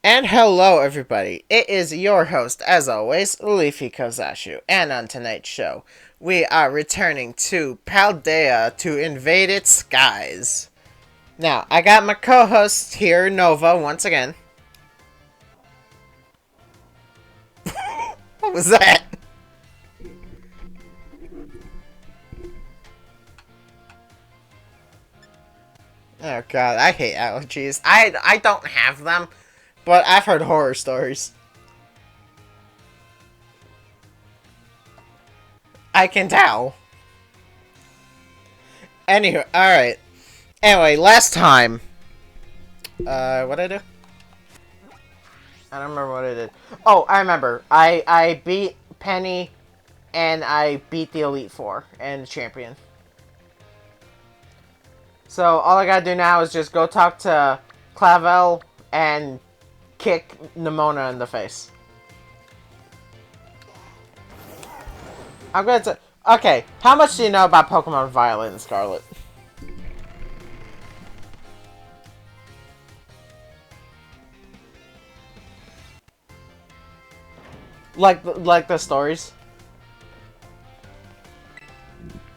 And hello, everybody. It is your host, as always, Leafy Kozashu. And on tonight's show, we are returning to Paldea to invade its skies. Now, I got my co-host here, Nova, once again. What was that? Oh god, I hate allergies. I don't have them, but I've heard horror stories. I can tell. Anywho, alright. Anyway, last time. What did I do? I don't remember what I did. Oh, I remember. I beat Penny, and I beat the Elite Four and the champion. So all I gotta do now is just go talk to Clavel and kick Nimona in the face. I'm gonna say, okay, how much do you know about Pokemon Violet and Scarlet? Like the stories?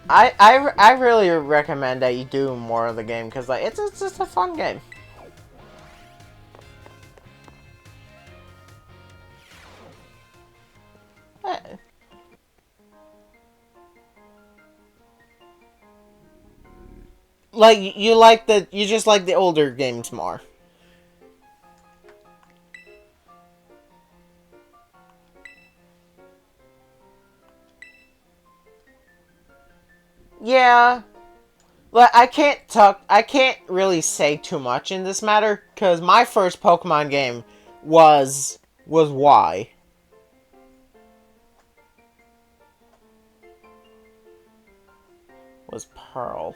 I really recommend that you do more of the game because like it's just a fun game. Eh. Like you just like the older games more. Yeah, but I can't really say too much in this matter because my first Pokemon game was Y. Was Pearl.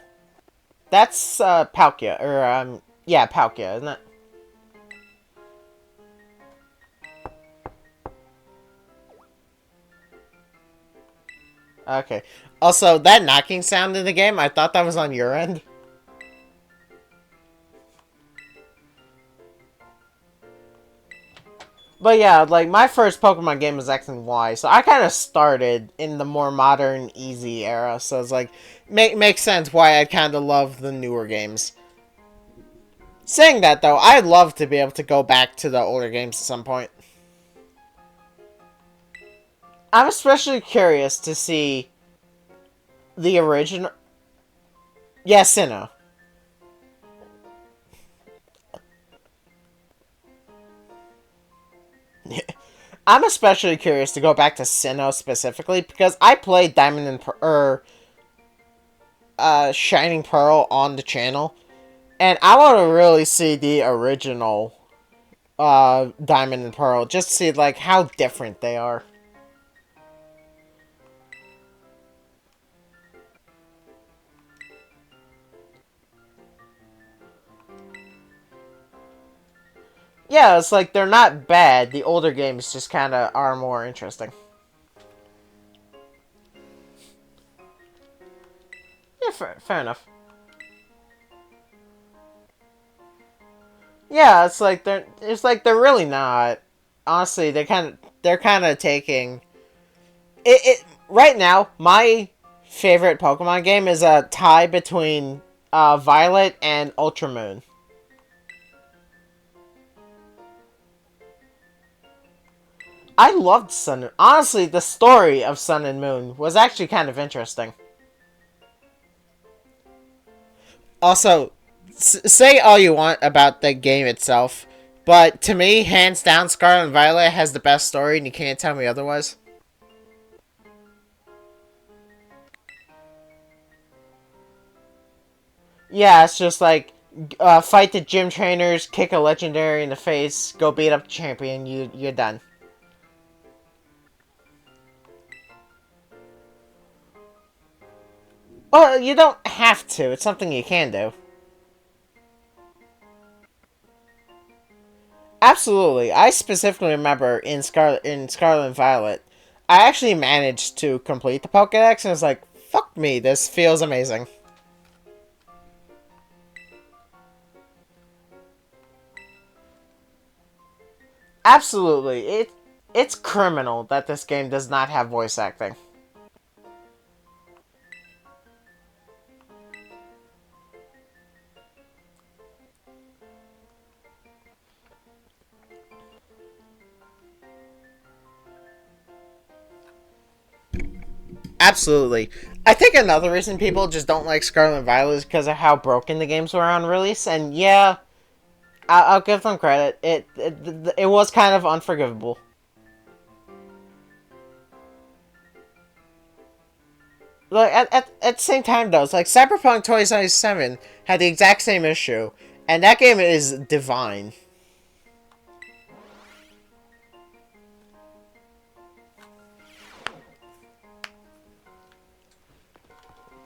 That's Palkia or yeah, Palkia, isn't it? Okay. Also, that knocking sound in the game, I thought that was on your end. But yeah, like my first Pokemon game was X and Y, so I kind of started in the more modern, easy era. So it's like makes sense why I kind of love the newer games. Saying that though, I'd love to be able to go back to the older games at some point. I'm especially curious to see the original. Yeah, Sinnoh. I'm especially curious to go back to Sinnoh specifically because I played Diamond and Shining Pearl on the channel, and I want to really see the original Diamond and Pearl, just to see like how different they are. Yeah, it's like they're not bad. The older games just kind of are more interesting. Yeah, fair enough. Yeah, it's like they're really not. Honestly, they're kind of taking it. Right now. My favorite Pokemon game is a tie between Violet and Ultra Moon. I loved Sun. Honestly, the story of Sun and Moon was actually kind of interesting. Also, say all you want about the game itself, but to me, hands down, Scarlet and Violet has the best story, and you can't tell me otherwise. Yeah, it's just like fight the gym trainers, kick a legendary in the face, go beat up the champion. You're done. Well, you don't have to. It's something you can do. Absolutely. I specifically remember in Scarlet and Violet, I actually managed to complete the Pokédex, and I was like, "Fuck me, this feels amazing." Absolutely. It's criminal that this game does not have voice acting. Absolutely. I think another reason people just don't like Scarlet and Violet is because of how broken the games were on release. And yeah, I'll give them credit. It was kind of unforgivable. Like at the same time though, it's like Cyberpunk 2077 had the exact same issue, and that game is divine.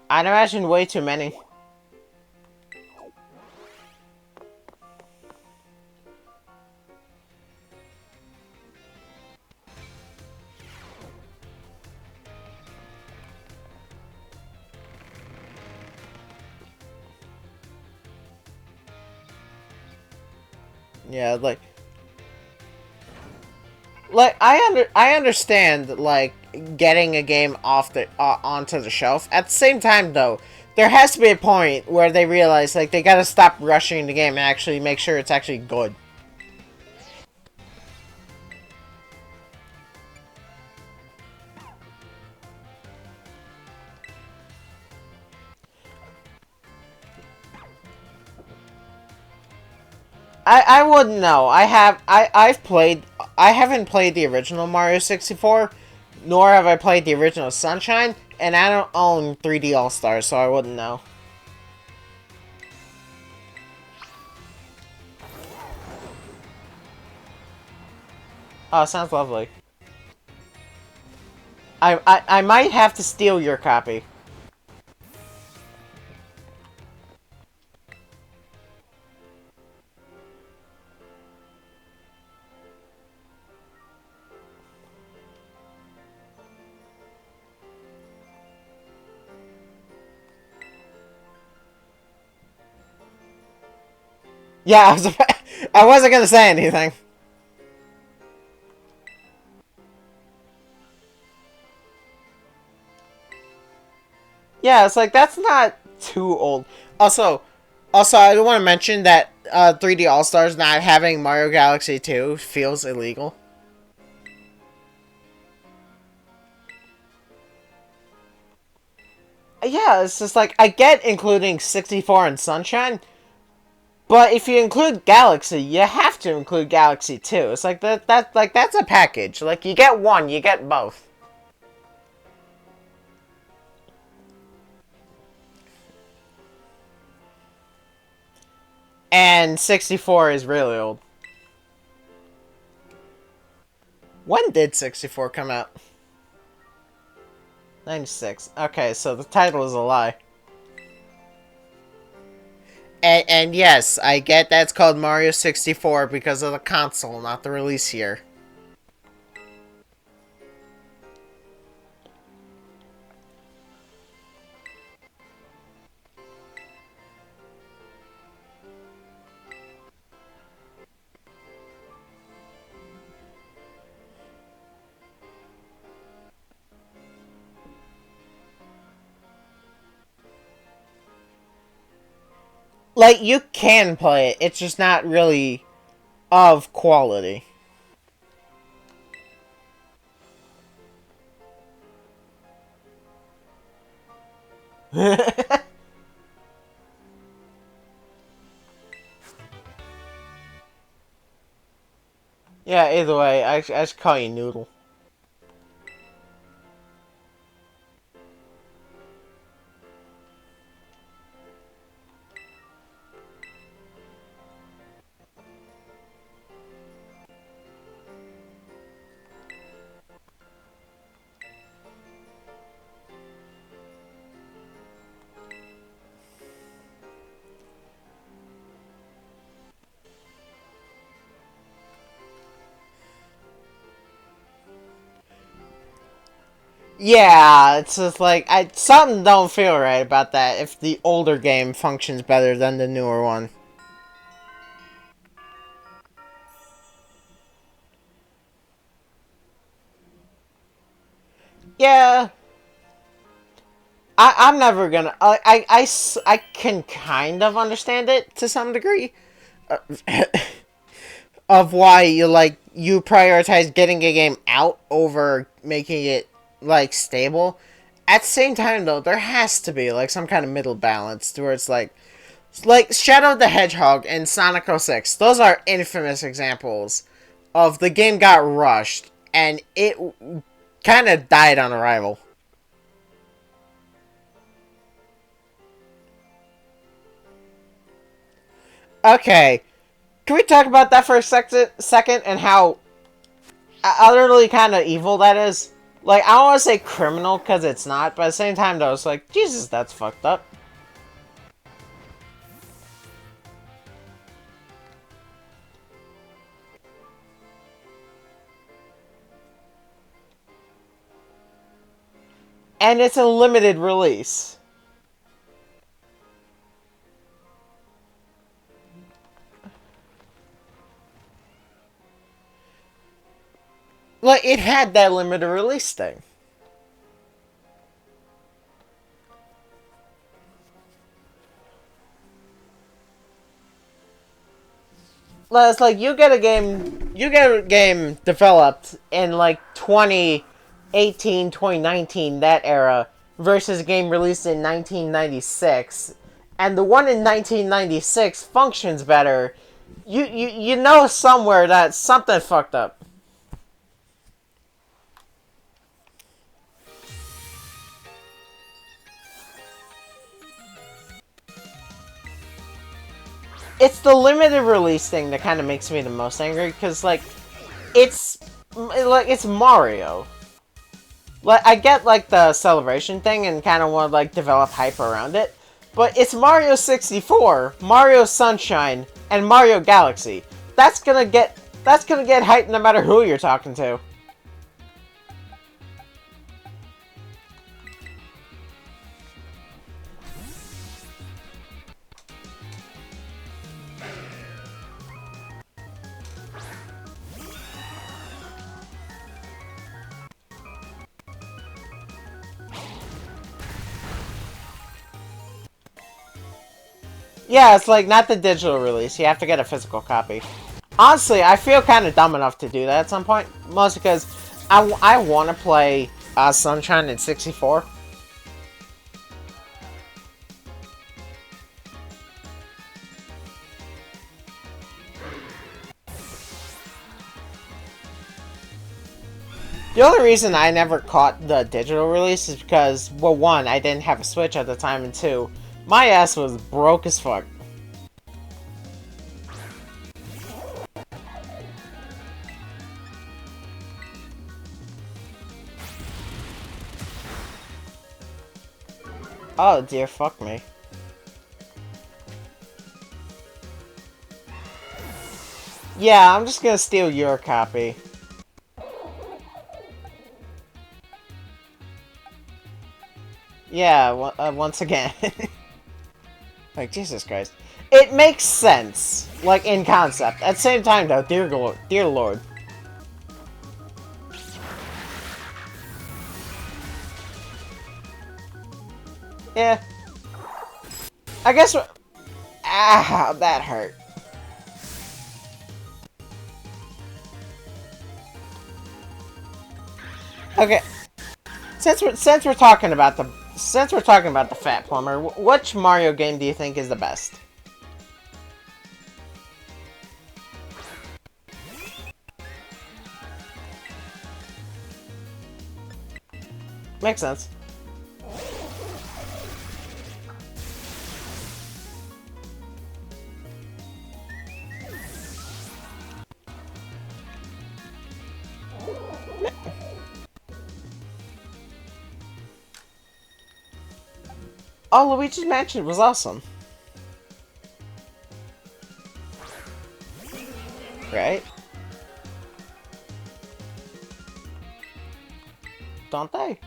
I'd imagine way too many. Yeah, like I understand like getting a game off the onto the shelf. At the same time though, there has to be a point where they realize like they gotta stop rushing the game and actually make sure it's actually good. I wouldn't know. I haven't played the original Mario 64, nor have I played the original Sunshine, and I don't own 3D All Stars, so I wouldn't know. Oh, sounds lovely. I might have to steal your copy. Yeah, I wasn't gonna say anything. Yeah, it's like that's not too old. Also, I want to mention that 3D All Stars not having Mario Galaxy 2 feels illegal. Yeah, it's just like I get including 64 and Sunshine, but if you include Galaxy, you have to include Galaxy 2. It's like that's a package. Like you get one, you get both. And 64 is really old. When did 64 come out? 96. Okay, so the title is a lie. And yes, I get that's called Mario 64 because of the console, not the release year. Like, you can play it, it's just not really of quality. Yeah, either way, I just call you Noodle. Yeah, it's just like something don't feel right about that. If the older game functions better than the newer one. Yeah, I'm never gonna. I can kind of understand it to some degree, uh, of why you prioritize getting a game out over making it like stable. At the same time, though, there has to be like some kind of middle balance to where it's like Shadow the Hedgehog and Sonic 06. Those are infamous examples of the game got rushed and it kind of died on arrival. Okay, can we talk about that for a second and how utterly kind of evil that is? Like, I don't want to say criminal because it's not, but at the same time, though, it's like, Jesus, that's fucked up. And it's a limited release. Like, it had that limited release thing. It's like you get a game developed in like 2018, 2019, that era, versus a game released in 1996, and the one in 1996 functions better. You know somewhere that something fucked up. It's the limited release thing that kind of makes me the most angry because it's it's Mario. Like, I get like the celebration thing and kind of want to like develop hype around it, but it's Mario 64, Mario Sunshine, and Mario Galaxy. That's gonna get hype no matter who you're talking to. Yeah, it's like not the digital release. You have to get a physical copy. Honestly, I feel kind of dumb enough to do that at some point, mostly because I want to play Sunshine in 64. The only reason I never caught the digital release is because, well, one, I didn't have a Switch at the time, and two, my ass was broke as fuck. Oh dear, fuck me. Yeah, I'm just gonna steal your copy. Yeah, once again. Like, Jesus Christ. It makes sense, like, in concept. At the same time, though, dear Lord. Yeah. I guess... Ah, that hurt. Okay. Since we're talking about the Fat Plumber, which Mario game do you think is the best? Makes sense. Oh, Luigi's Mansion was awesome. Right? Don't they?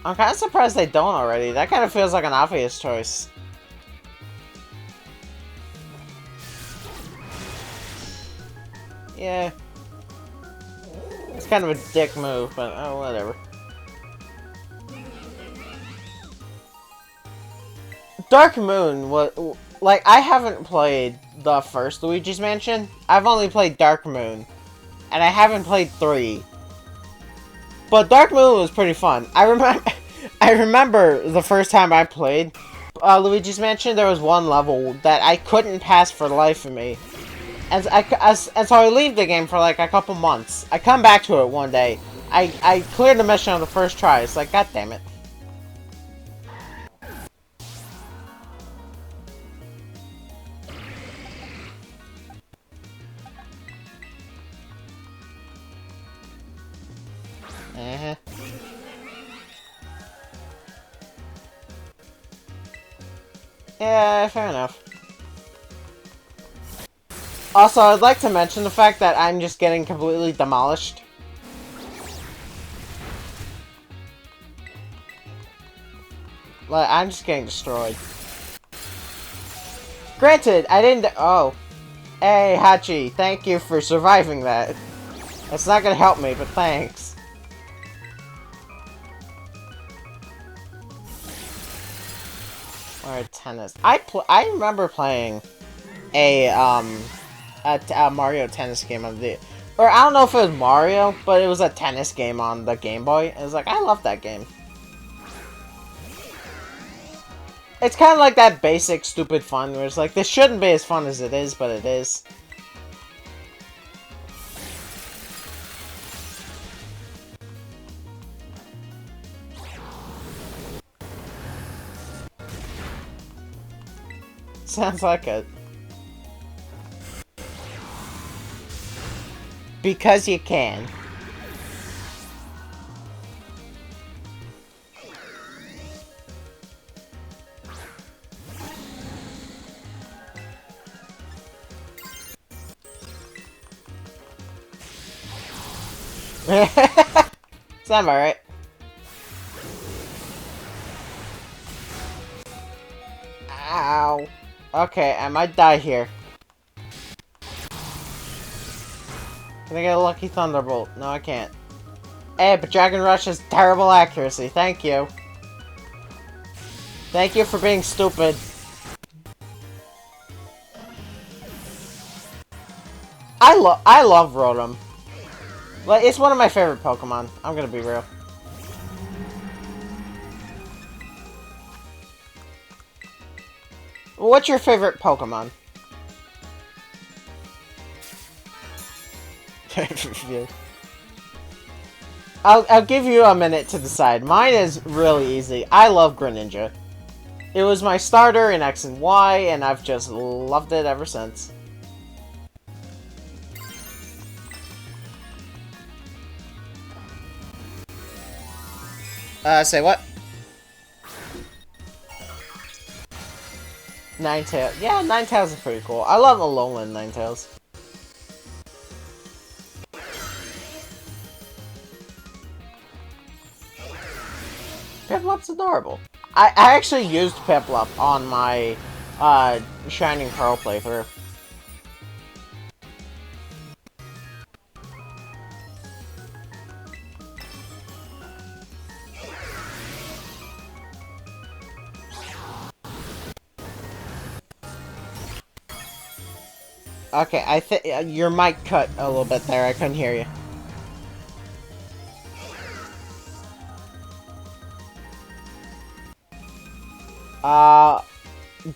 I'm kind of surprised they don't already. That kind of feels like an obvious choice. Yeah. It's kind of a dick move, but oh, whatever. Dark Moon was like, I haven't played the first Luigi's Mansion. I've only played Dark Moon, and I haven't played 3. But Dark Moon was pretty fun. I remember the first time I played Luigi's Mansion. There was one level that I couldn't pass for the life of me, and so I leave the game for like a couple months. I come back to it one day. I cleared the mission on the first try. It's like, god damn it. Yeah, fair enough. Also, I'd like to mention the fact that I'm just getting completely demolished. Like, I'm just getting destroyed. Granted, I didn't... Oh. Hey, Hachi, thank you for surviving that. It's not gonna help me, but thanks. Or tennis. I remember playing a Mario tennis game on the... Or I don't know if it was Mario, but it was a tennis game on the Game Boy. It was like, I love that game. It's kind of like that basic stupid fun where it's like, this shouldn't be as fun as it is, but it is. Sounds like it. Because you can. Sound alright. Ow. Okay, I might die here. Can I get a lucky thunderbolt? No, I can't. Hey, but Dragon Rush has terrible accuracy. Thank you. Thank you for being stupid. I love Rotom. Like, it's one of my favorite Pokemon. I'm gonna be real. What's your favorite Pokemon? I'll give you a minute to decide. Mine is really easy. I love Greninja. It was my starter in X and Y, and I've just loved it ever since. Say what? Ninetales. Yeah, Ninetales is pretty cool. I love Alolan Ninetales. Piplup's adorable. I actually used Piplup on my Shining Pearl playthrough. Okay, I think your mic cut a little bit there. I couldn't hear you.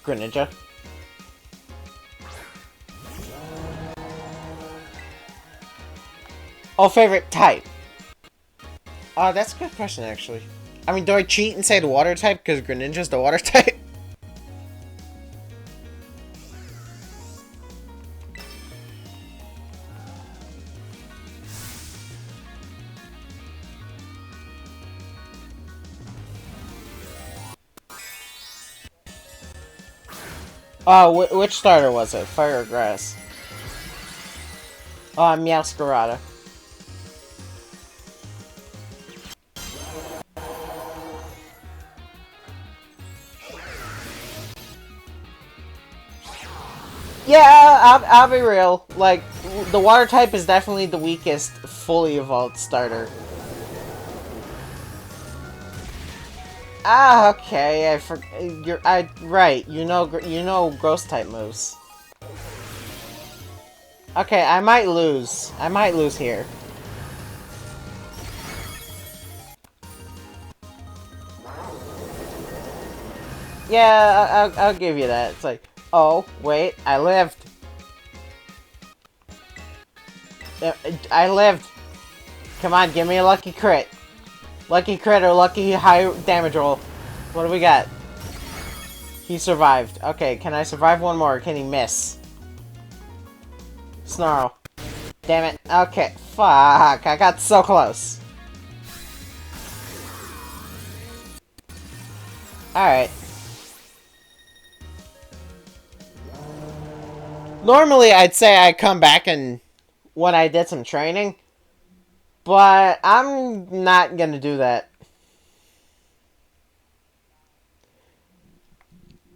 Greninja. Oh, favorite type? That's a good question, actually. I mean, do I cheat and say the water type because Greninja's the water type? Which starter was it? Fire or grass? Meowscarada. Yeah, I'll be real. Like, the water type is definitely the weakest fully evolved starter. Ah, okay. Right. You know gross type moves. Okay, I might lose. I might lose here. Yeah, I'll give you that. It's like, oh, wait, I lived. I lived. Come on, give me a lucky crit. Lucky crit or lucky high damage roll. What do we got? He survived. Okay, can I survive one more? Or can he miss? Snarl. Damn it. Okay, fuck. I got so close. Alright. Normally, I'd say I'd come back and when I did some training, but I'm not gonna do that.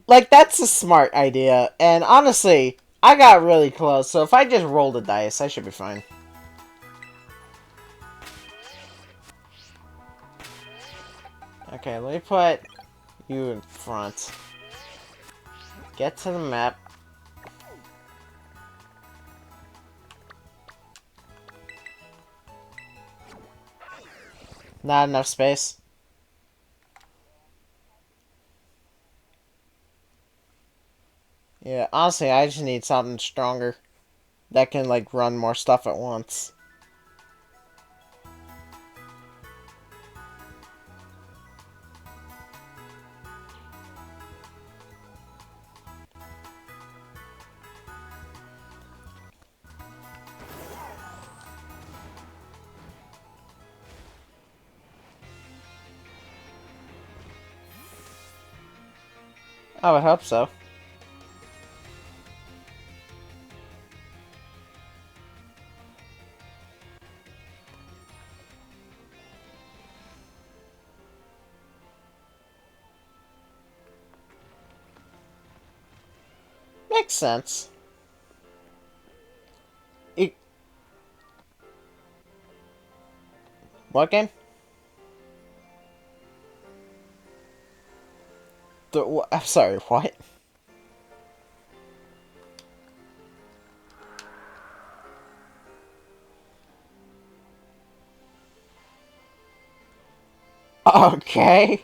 Like, that's a smart idea, and honestly, I got really close, so if I just roll the dice, I should be fine. Okay, let me put you in front. Get to the map. Not enough space. Yeah, honestly, I just need something stronger that can, like, run more stuff at once. I would hope so. Makes sense. What game? I'm sorry, what? Okay.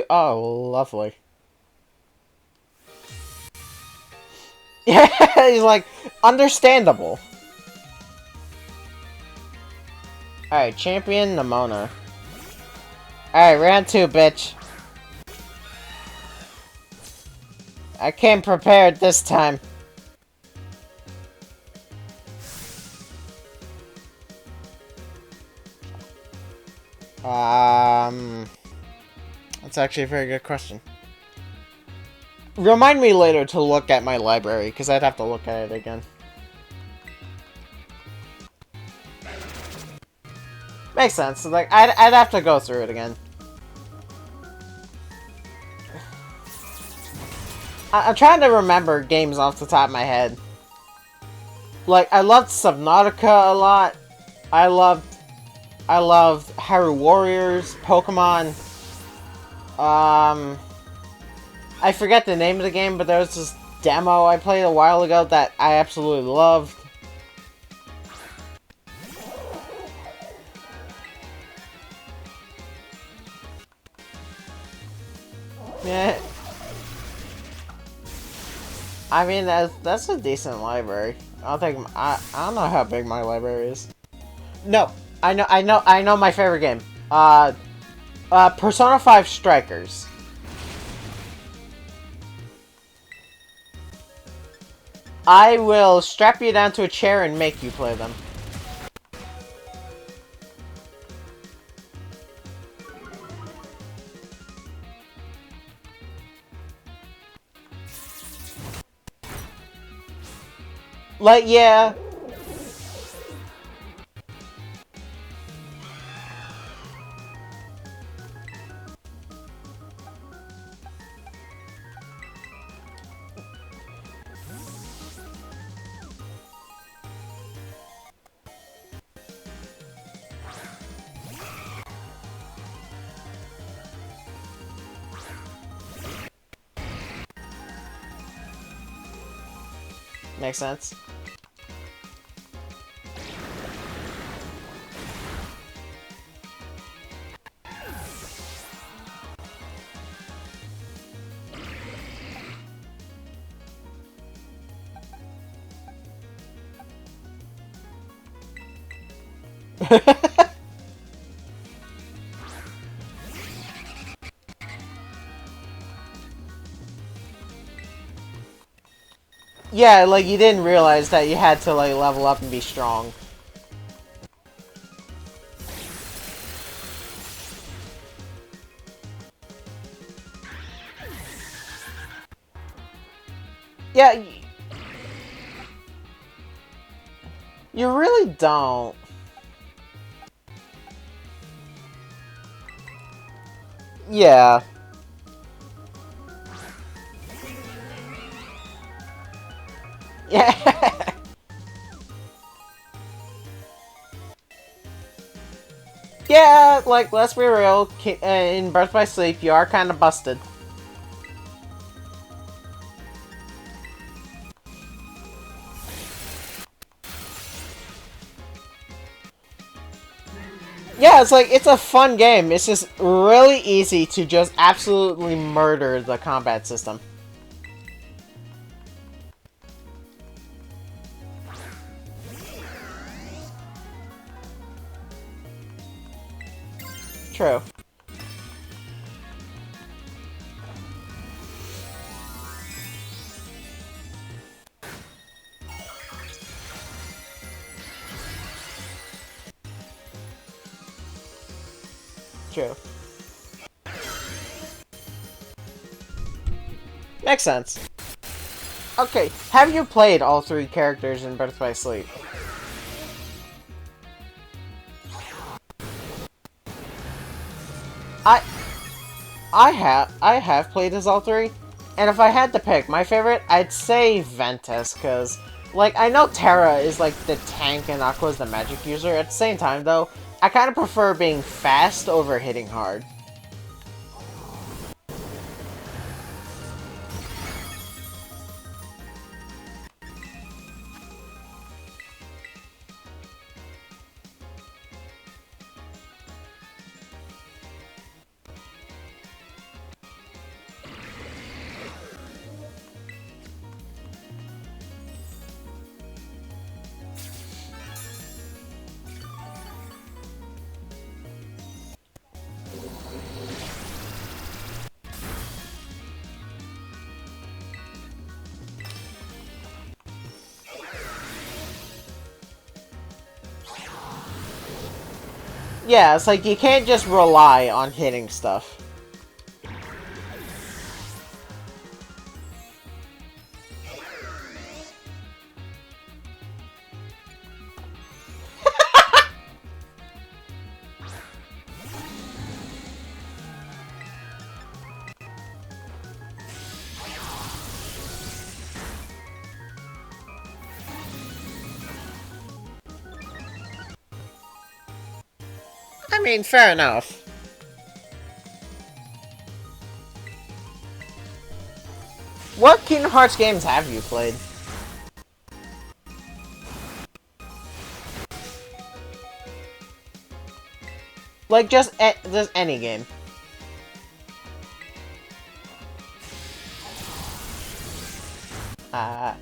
Oh, lovely. Yeah, he's like, understandable. Alright, champion Nemona. Alright, round 2, bitch. I came prepared this time. That's actually a very good question. Remind me later to look at my library, because I'd have to look at it again. Makes sense. Like, I'd have to go through it again. I'm trying to remember games off the top of my head. Like, I loved Subnautica a lot. I loved Hyrule Warriors, Pokemon. I forget the name of the game, but there was this demo I played a while ago that I absolutely loved. Yeah. I mean, that's a decent library. I don't know how big my library is. No, I know my favorite game. Persona 5 Strikers. I will strap you down to a chair and make you play them. Like, yeah. Makes sense. Yeah, like, you didn't realize that you had to, like, level up and be strong. Yeah, you really don't. Yeah. Yeah. Yeah, like, let's be real, in Birth by Sleep, you are kind of busted. Yeah, it's like, it's a fun game. It's just really easy to just absolutely murder the combat system. True. True. Makes sense. Okay, have you played all 3 characters in Birth by Sleep? I I have played as all 3, and if I had to pick my favorite, I'd say Ventus, because, like, I know Terra is, like, the tank and Aqua's the magic user. At the same time, though, I kind of prefer being fast over hitting hard. Yeah, it's like, you can't just rely on hitting stuff. I mean, fair enough. What Kingdom Hearts games have you played? Like, just any game. Uh...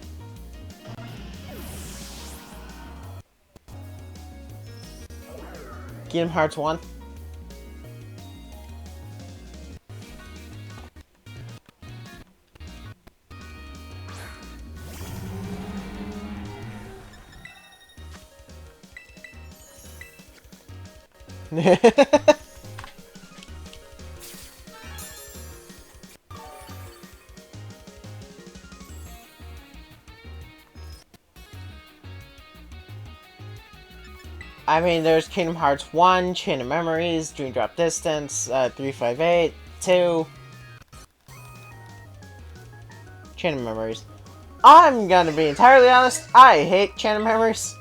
Kingdom Hearts 1? I mean, there's Kingdom Hearts 1, Chain of Memories, Dream Drop Distance, 358, 2. Chain of Memories. I'm gonna be entirely honest, I hate Chain of Memories.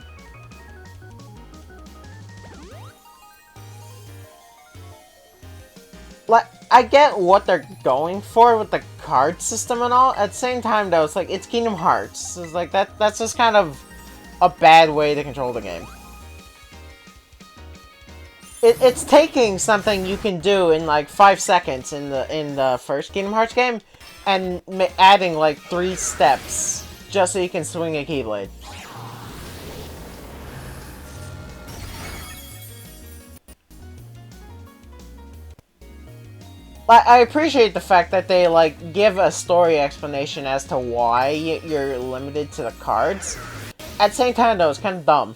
Like, I get what they're going for with the card system and all. At the same time, though, it's like, it's Kingdom Hearts. It's like, that's just kind of a bad way to control the game. It's taking something you can do in like 5 seconds in the first Kingdom Hearts game, and adding like 3 steps just so you can swing a Keyblade. I appreciate the fact that they like give a story explanation as to why you're limited to the cards. At the same time, though, it's kind of dumb.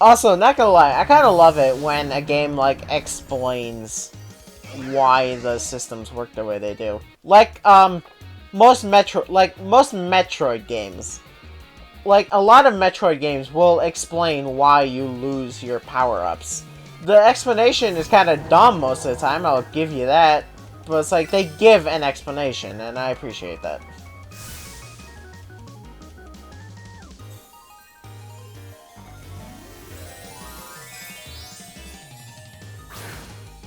Also, not gonna lie, I kind of love it when a game, like, explains why the systems work the way they do. Like, most Metroid games. Like, a lot of Metroid games will explain why you lose your power-ups. The explanation is kind of dumb most of the time, I'll give you that. But it's like, they give an explanation, and I appreciate that.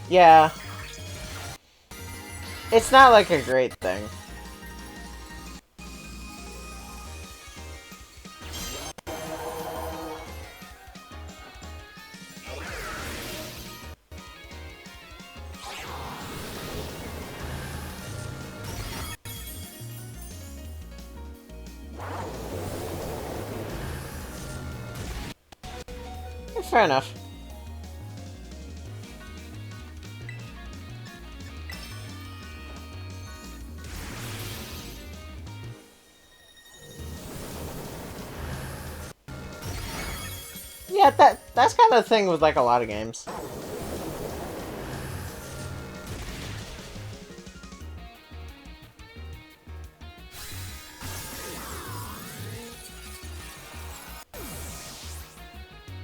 Yeah. It's not like a great thing. Fair enough. Yeah, that's kind of the thing with like a lot of games.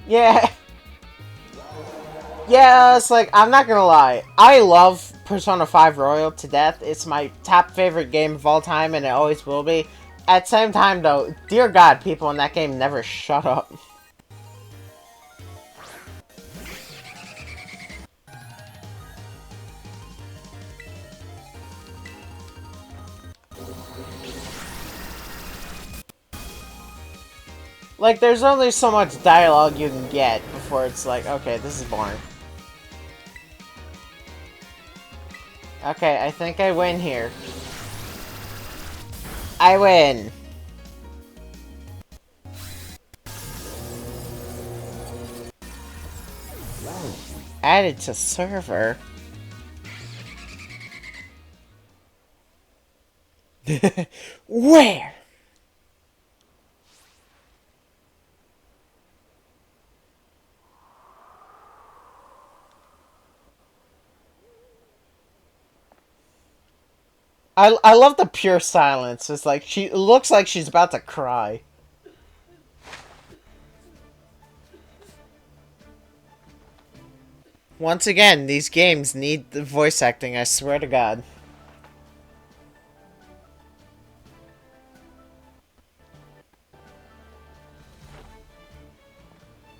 Yeah. Yeah, it's like, I'm not gonna lie. I love Persona 5 Royal to death. It's my top favorite game of all time, and it always will be. At the same time, though, dear God, people in that game never shut up. Like, there's only so much dialogue you can get before it's like, okay, this is boring. Okay, I think I win here. I win! Added to server? Where? I love the pure silence. It's like, it looks like she's about to cry. Once again, these games need the voice acting, I swear to God.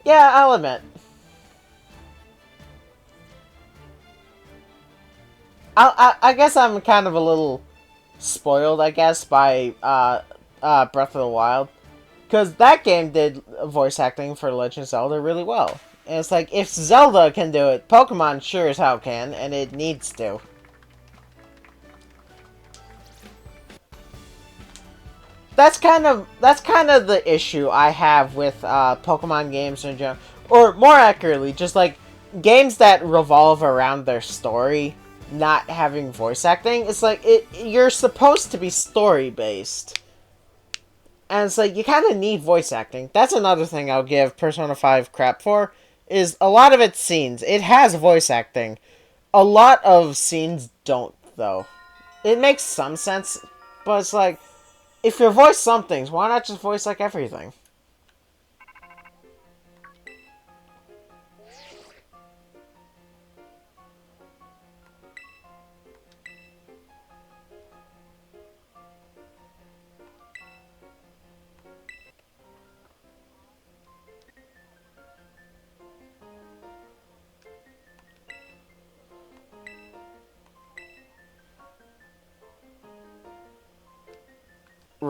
Yeah, I'll admit. I guess I'm kind of a little spoiled, I guess, by Breath of the Wild. Because that game did voice acting for Legend of Zelda really well. And it's like, if Zelda can do it, Pokemon sure as hell can, and it needs to. That's kind of the issue I have with Pokemon games in general. Or more accurately, just like games that revolve around their story not having voice acting. It's like you're supposed to be story based. And it's like, you kind of need voice acting. That's another thing I'll give Persona 5 crap for, is a lot of its scenes. It has voice acting. A lot of scenes don't, though. It makes some sense, but it's like, if you voice some things, why not just voice like everything?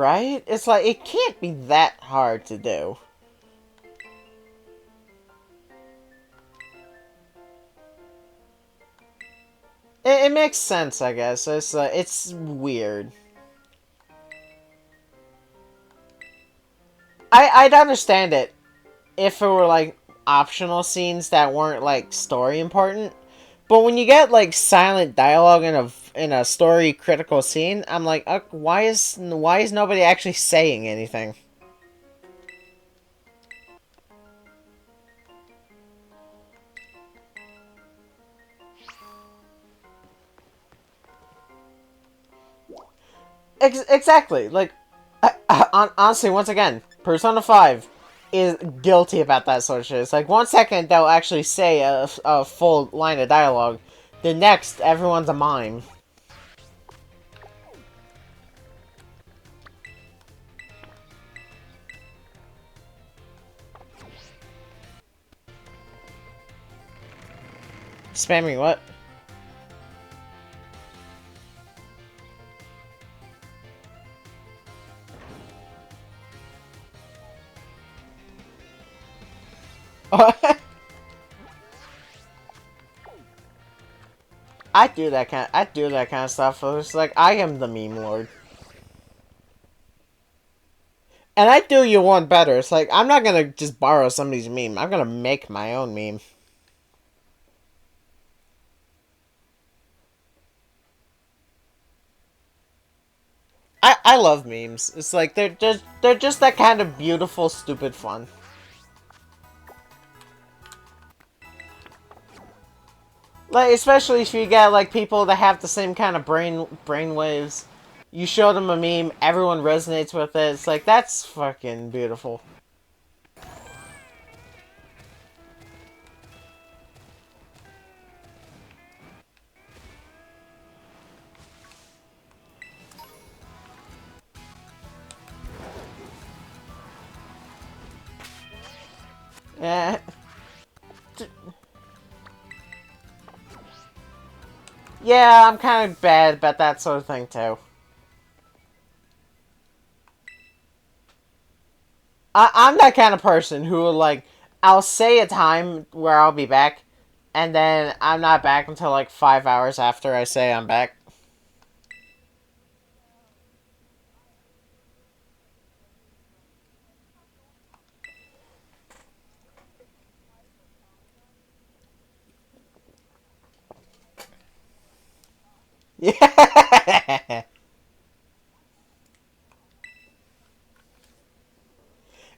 Right? It's like, it can't be that hard to do. It makes sense, I guess. It's weird. I'd understand it if it were like optional scenes that weren't like story important. But when you get like silent dialogue in a story critical scene, I'm like, why is nobody actually saying anything? Exactly. Like, honestly, once again, Persona 5 is guilty about that sort of shit. It's like, 1 second they'll actually say a full line of dialogue, the next, everyone's a mime. Spamming what? I do that kind of stuff. It's like, I am the meme lord. And I do you one better. It's like, I'm not gonna just borrow somebody's meme. I'm gonna make my own meme. I love memes. It's like, they're just that kind of beautiful, stupid fun. Like, especially if you get, like, people that have the same kind of brain waves. You show them a meme, everyone resonates with it. It's like, that's fucking beautiful. Yeah. Yeah, I'm kind of bad about that sort of thing, too. I'm that kind of person who will, like, I'll say a time where I'll be back, and then I'm not back until, like, 5 hours after I say I'm back. Yeah.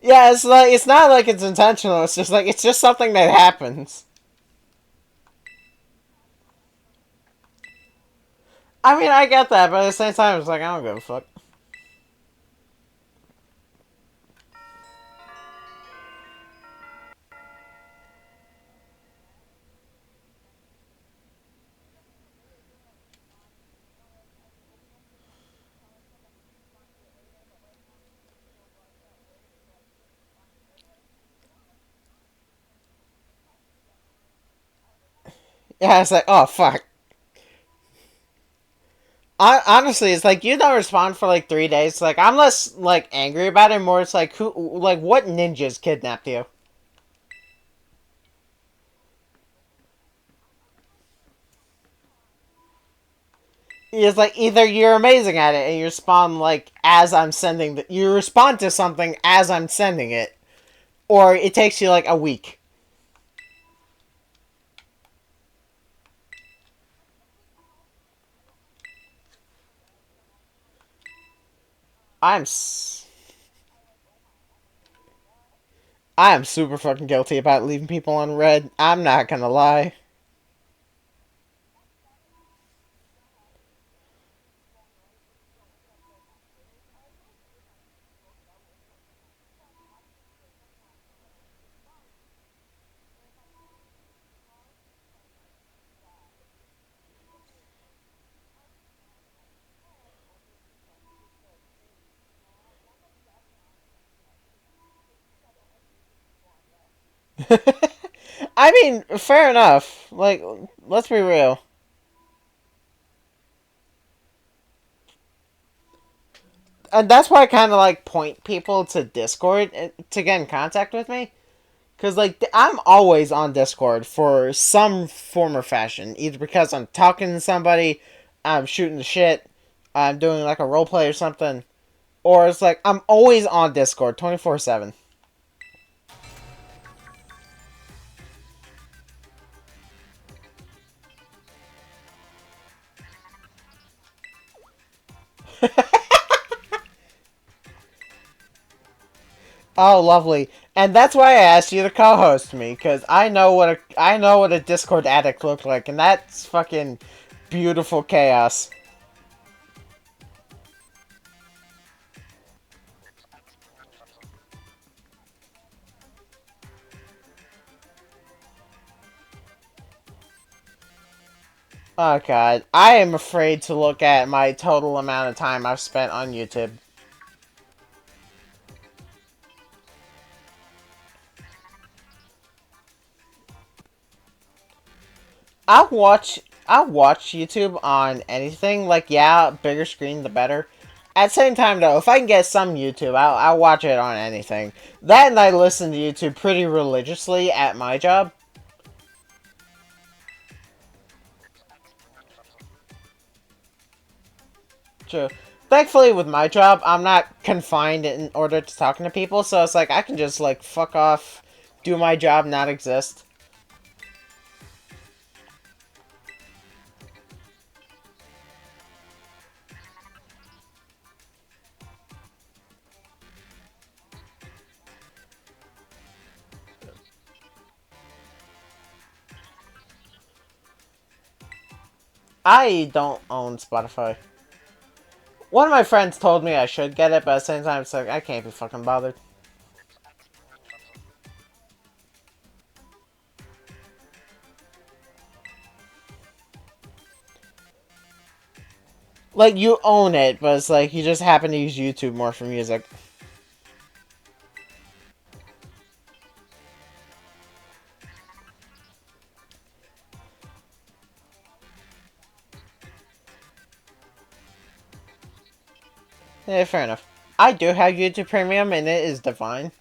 Yeah, it's like, it's not like it's intentional. It's just like, it's just something that happens. I mean, I get that, but at the same time, it's like, I don't give a fuck. Yeah, it's like, oh fuck. Honestly, it's like, you don't respond for like 3 days. Like, I'm less like angry about it. More, it's like, like, what ninjas kidnapped you? It's like, either you're amazing at it and you respond like as I'm sending you respond to something as I'm sending it, or it takes you like a week. I'm I am super fucking guilty about leaving people on red. I'm not gonna lie. I mean, fair enough. Like, let's be real. And that's why I kind of like point people to Discord to get in contact with me. Because, like, I'm always on Discord for some form or fashion. Either because I'm talking to somebody, I'm shooting the shit, I'm doing, like, a roleplay or something. Or it's like, I'm always on Discord 24/7. Oh, lovely. And that's why I asked you to co-host me, because I know what a Discord addict looks like, and that's fucking beautiful chaos. Oh god, I am afraid to look at my total amount of time I've spent on YouTube. I'll watch YouTube on anything. Like, yeah, bigger screen the better. At the same time though, if I can get some YouTube, I'll watch it on anything. That and I listen to YouTube pretty religiously at my job. True. Thankfully, with my job, I'm not confined in order to talking to people, so it's like I can just like fuck off, do my job, not exist. I don't own Spotify. One of my friends told me I should get it, but at the same time, it's like I can't be fucking bothered. Like, you own it, but it's like you just happen to use YouTube more for music. Yeah, fair enough. I do have YouTube Premium, and it is divine.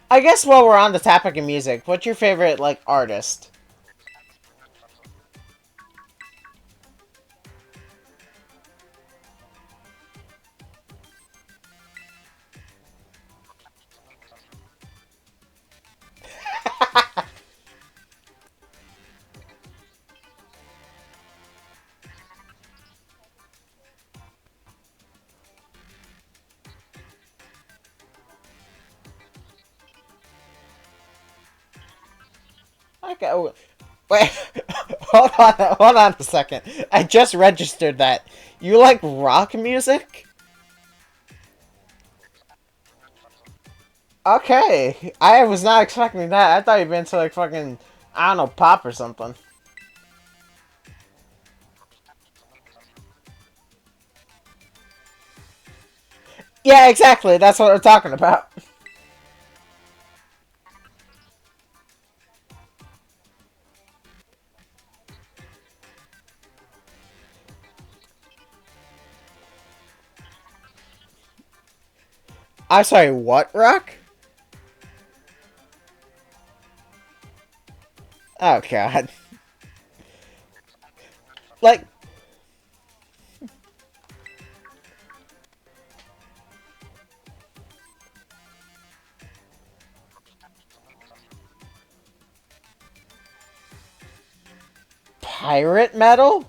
I guess while we're on the topic of music, what's your favorite, like, artist? Okay, wait, hold on a second. I just registered that. You like rock music? Okay, I was not expecting that. I thought you'd been to like fucking, I don't know, pop or something. Yeah, exactly. That's what we're talking about. I'm sorry, what rock? Oh god. Like, pirate metal?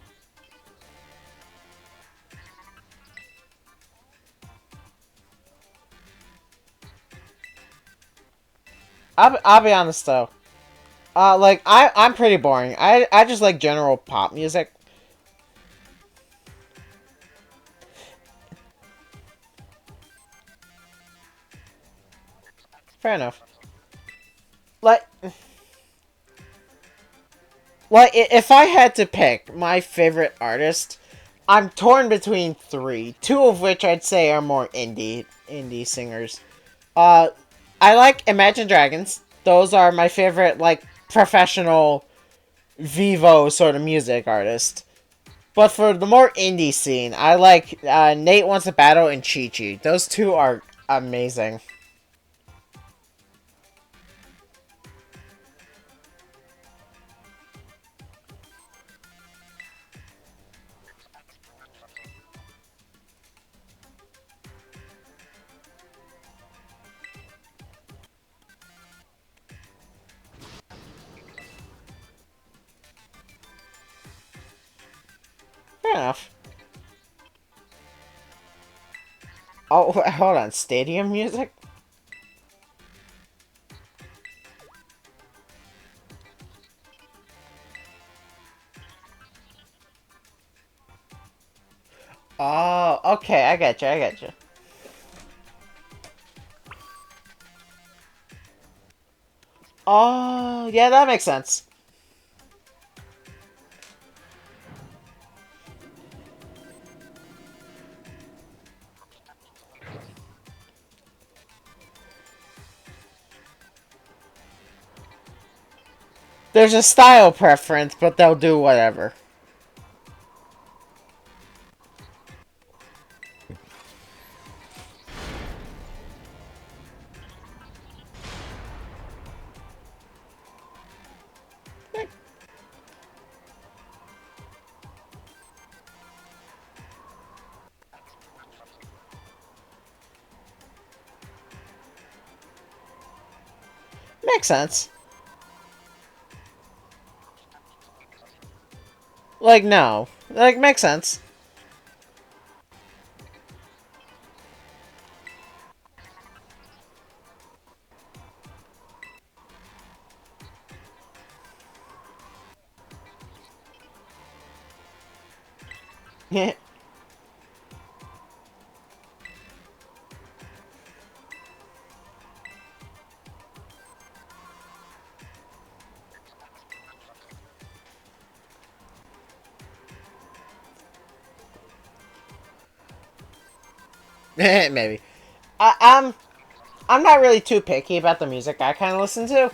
I'll be honest though. Like I'm pretty boring. I just like general pop music. Fair enough. Like, if I had to pick my favorite artist, I'm torn between three. Two of which I'd say are more indie singers. Uh, I like Imagine Dragons. Those are my favorite like professional Vivo sort of music artist. But for the more indie scene, I like Nate Wants a Battle and Chi Chi. Those two are amazing. Fair enough. Oh, hold on. Stadium music? Oh, okay. I get you. I get you. Oh, yeah, that makes sense. There's a style preference, but they'll do whatever. Makes sense. Like, no. Like, makes sense. Maybe. I, I'm I'm not really too picky about the music I kind of listen to.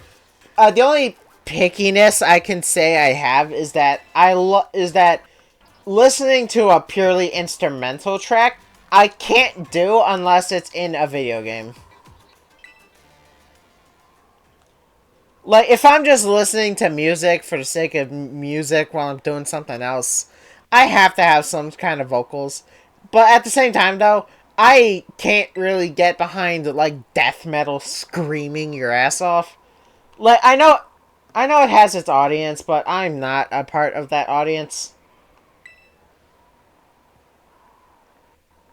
The only pickiness I can say I have is that is that listening to a purely instrumental track I can't do unless it's in a video game. Like, if I'm just listening to music for the sake of music while I'm doing something else, I have to have some kind of vocals. But at the same time, though, I can't really get behind, like, death metal screaming your ass off. Like, I know it has its audience, but I'm not a part of that audience.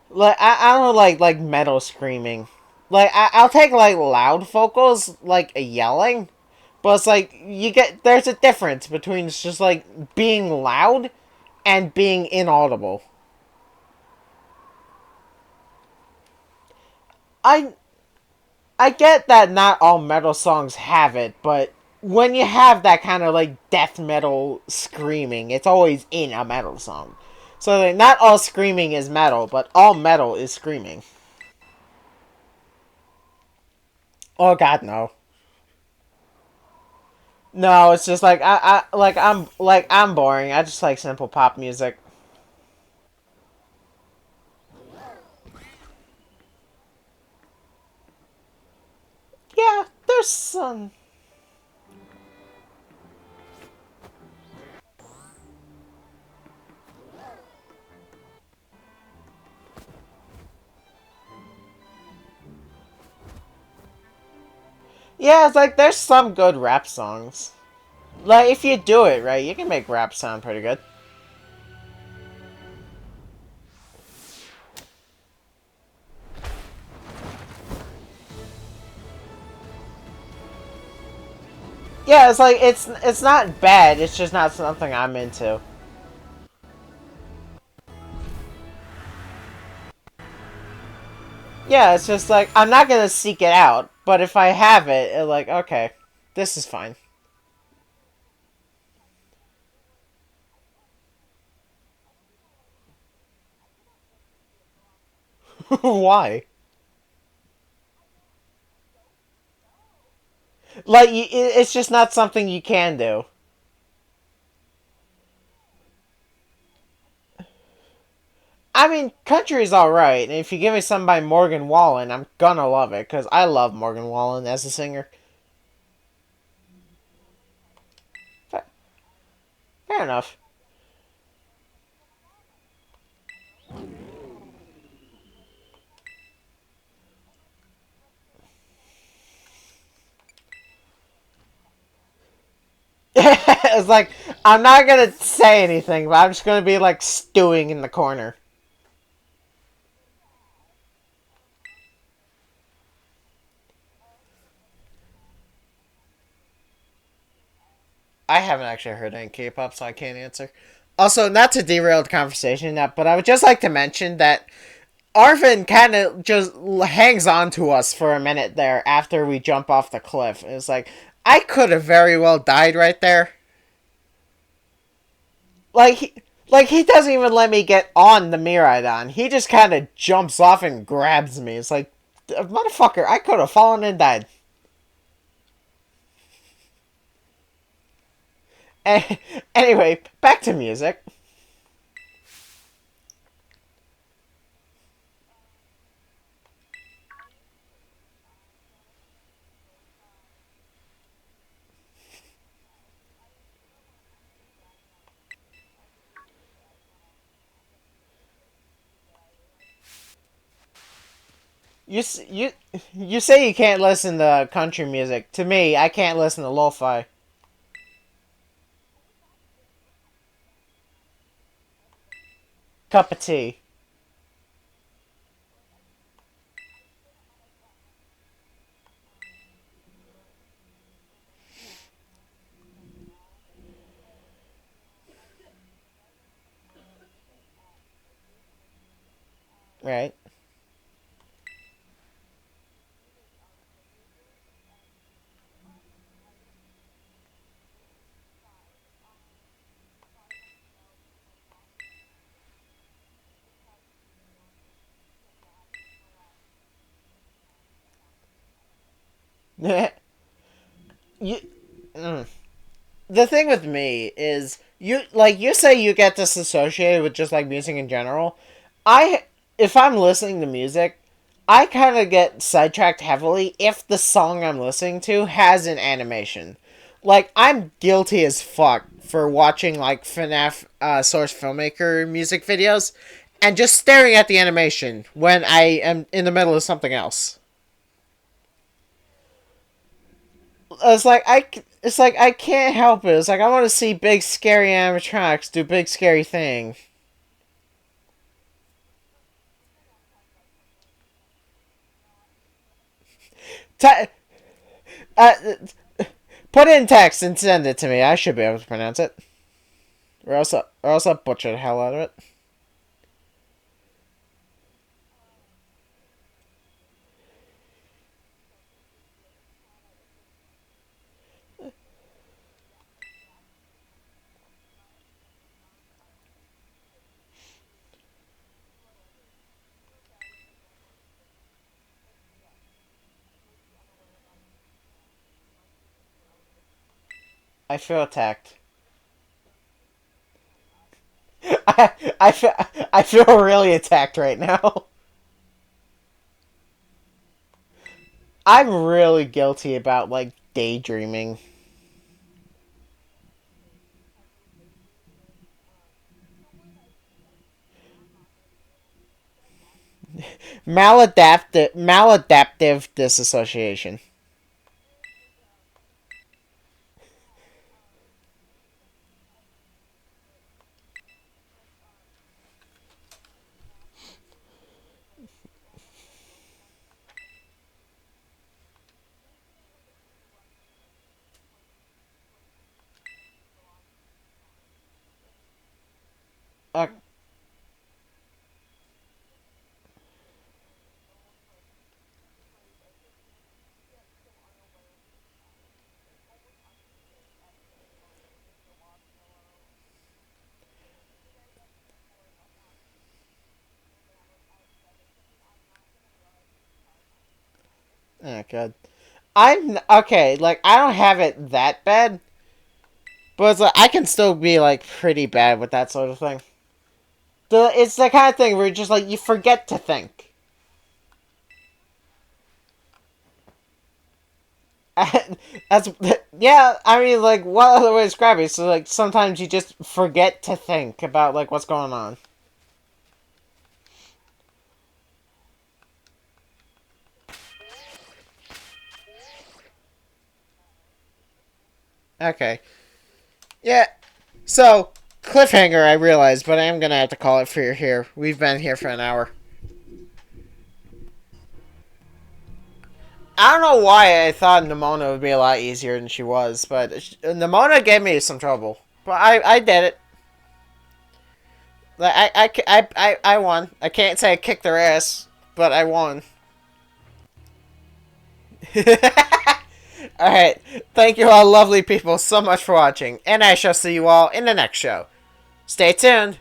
Like, I don't like metal screaming. Like, I'll take, like, loud vocals, like, yelling. But it's like, there's a difference between just, like, being loud and being inaudible. I, I get that not all metal songs have it, but when you have that kind of, like, death metal screaming, it's always in a metal song. So, like, not all screaming is metal, but all metal is screaming. Oh god, no. No, it's just like I'm boring. I just like simple pop music. Yeah, there's some. Yeah, it's like there's some good rap songs. Like if you do it right, you can make rap sound pretty good. Yeah, it's like it's not bad. It's just not something I'm into. Yeah, it's just like I'm not gonna seek it out, but if I have it, like okay, this is fine. Why? Like it's just not something you can do. I mean, country's alright, and if you give me some by Morgan Wallen, I'm gonna love it, because I love Morgan Wallen as a singer. Fair, fair enough. It's like, I'm not gonna say anything, but I'm just gonna be like stewing in the corner. I haven't actually heard any K-pop, so I can't answer. Also, not to derail the conversation, but I would just like to mention that Arvin kind of just hangs on to us for a minute there after we jump off the cliff. It's like, I could have very well died right there. Like, he doesn't even let me get on the Miraidon. He just kind of jumps off and grabs me. It's like, motherfucker, I could have fallen and died. Anyway, back to music. You say you can't listen to country music. To me, I can't listen to lo-fi. Cup of tea. Right. you. Mm. The thing with me is you say you get disassociated with just like music in general. I if I'm listening to music, I kind of get sidetracked heavily if the song I'm listening to has an animation. Like I'm guilty as fuck for watching like FNAF source filmmaker music videos and just staring at the animation when I am in the middle of something else. It's like I can't help it. It's like I want to see big scary animatronics do big scary thing. Ta- uh, Put it in text and send it to me. I should be able to pronounce it, or else I butcher the hell out of it. I feel attacked. I feel really attacked right now. I'm really guilty about like daydreaming. Maladaptive dissociation. Uh, oh god. I'm okay. Like I don't have it that bad, but it's like I can still be like pretty bad with that sort of thing. It's the kind of thing where you're just like, you forget to think. That's yeah. I mean, like, what other way to describe it? So, like, sometimes you just forget to think about like what's going on. Okay. Yeah. So cliffhanger, I realize, but I am gonna have to call it for here. We've been here for an hour. I don't know why I thought Nimona would be a lot easier than she was, but Nimona gave me some trouble. But I did it. Like I won. I can't say I kicked their ass, but I won. Alright, thank you all lovely people so much for watching, and I shall see you all in the next show. Stay tuned!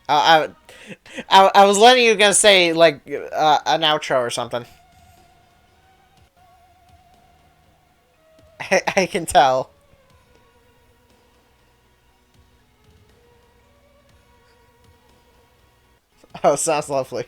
I, I was letting you gonna say, like, an outro or something. I can tell. Oh, sounds lovely.